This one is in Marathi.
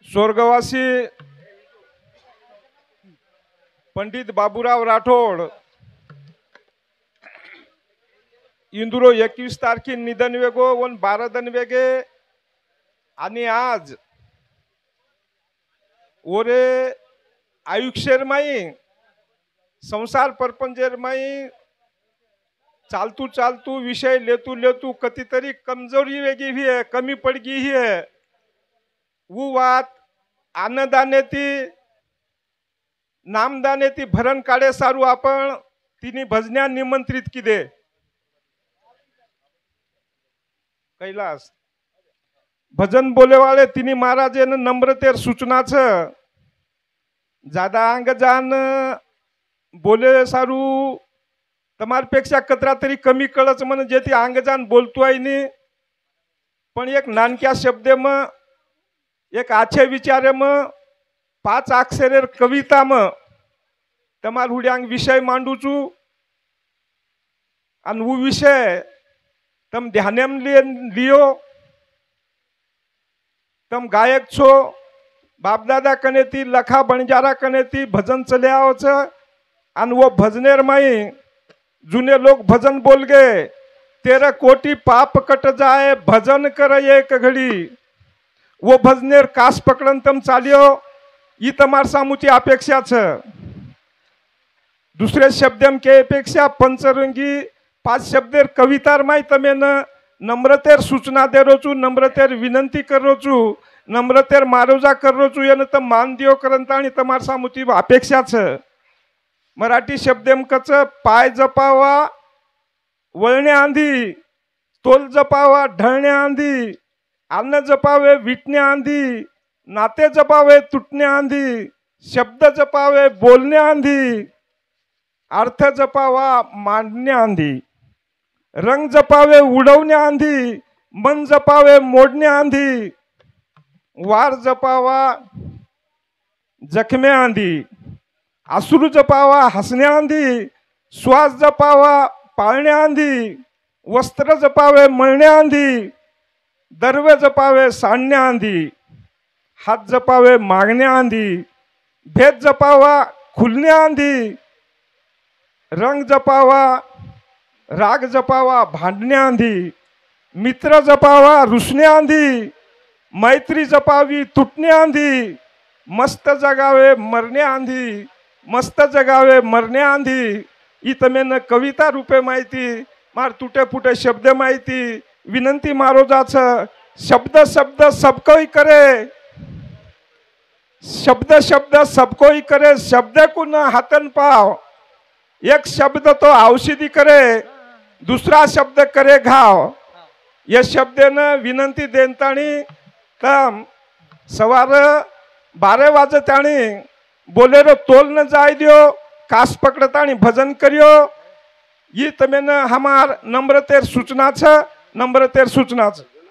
स्वर्गवासी पंडित बाबूराव राठोड इंदुरो 21 तारखे निधन वेगो वन 12 दन वेगे आणि आज ओरे आयुष्यर माई संसार परपंजर माई चालतू चालतू विषय लेतू लेतू कतीतरी कमजोरी वेगी भी है, कमी पड़ गई है। वो बात अन्नदाने ती नामदाने ती भरण काढे सारू आपण तिनी भजन्या निमंत्रित की दे कैलास भजन बोले वाले तिनी महाराजे ने नम्रतेर सूचनाच ज्यादा अंग जान बोले सारू तमारपेक्षा कतरा तरी कमी कळच म्हण जे ती अंगजान बोलतो आहे नी पण एक नानक्या शब्द म एक आछे विचारे म 5 अक्षरेर कविता म तमार हुड्यांग विषय मांडूचू आणि वो विषय तम ध्यानेम लियो तम गायक छो बापदादा कने ती लखा बणजारा कने ती भजन चले आवच आणि वो भजनेर माई जुने लोग भजन बोल गए 13 कोटी पाप कट जाए भजन कर एक घड़ी वो भजनेर कास पकड़न तम चालियो ये तमार सामुची अपेक्षा छ। दुसरे शब्दम के अपेक्षा पंचरंगी 5 शब्देर कवितार माई तमे नम्रतेर सूचना दे रोचू, नम्रतेर विनंती कर रोचू, नम्रतेर मारोजा कर रोचू यान तम मान दियो करंता आणि तमार सामुची अपेक्षा छ। मराठी शब्देम कच पाय जपावा वळणे आंधी, तोल जपावा ढळणे आंधी, अन्न जपावे विटणे आंधी, नाते जपावे तुटणे आंधी, शब्द जपावे बोलणे आंधी, अर्थ जपावा मांडणे आंधी, रंग जपावे उडवणे आंधी, मन जपावे मोडणे आंधी, वार जपावा जखमे आंधी, आसुरू जपावा हसणे आंधी, श्वास जपावा पाळणे आंधी, वस्त्र जपावे मळणे आंधी, दर्वे जपावे सांडणे आंधी, हात जपावे मागणे आंधी, भेद जपावा खुलणे आंधी, रंग जपावा राग जपावा भांडणे आंधी, मित्र जपावा रुसणे आंधी, मैत्री जपावी तुटणे आंधी, मस्त जगावे मरणे आंधी, मस्त जगावे मरणे आंधी। इतमेन कविता रूपे माहिती मार तुटे फुटे शब्द माहिती विनंती मारो जाच शब्द शब्द सबकोई करे, शब्द शब्द सबकोई करे, शब्द को न हातन पाव, एक शब्द तो औषधी करे दूसरा शब्द करे घाव। ये शब्द न विनंती देनताणी तम सवार 12 वाजताणी बोलेरो तोल न जाय दियो, कास पकड़ताणी भजन करियो। ये तमें हमार नम्रतेर सूचना छ, नम्रतेर सूचना छ।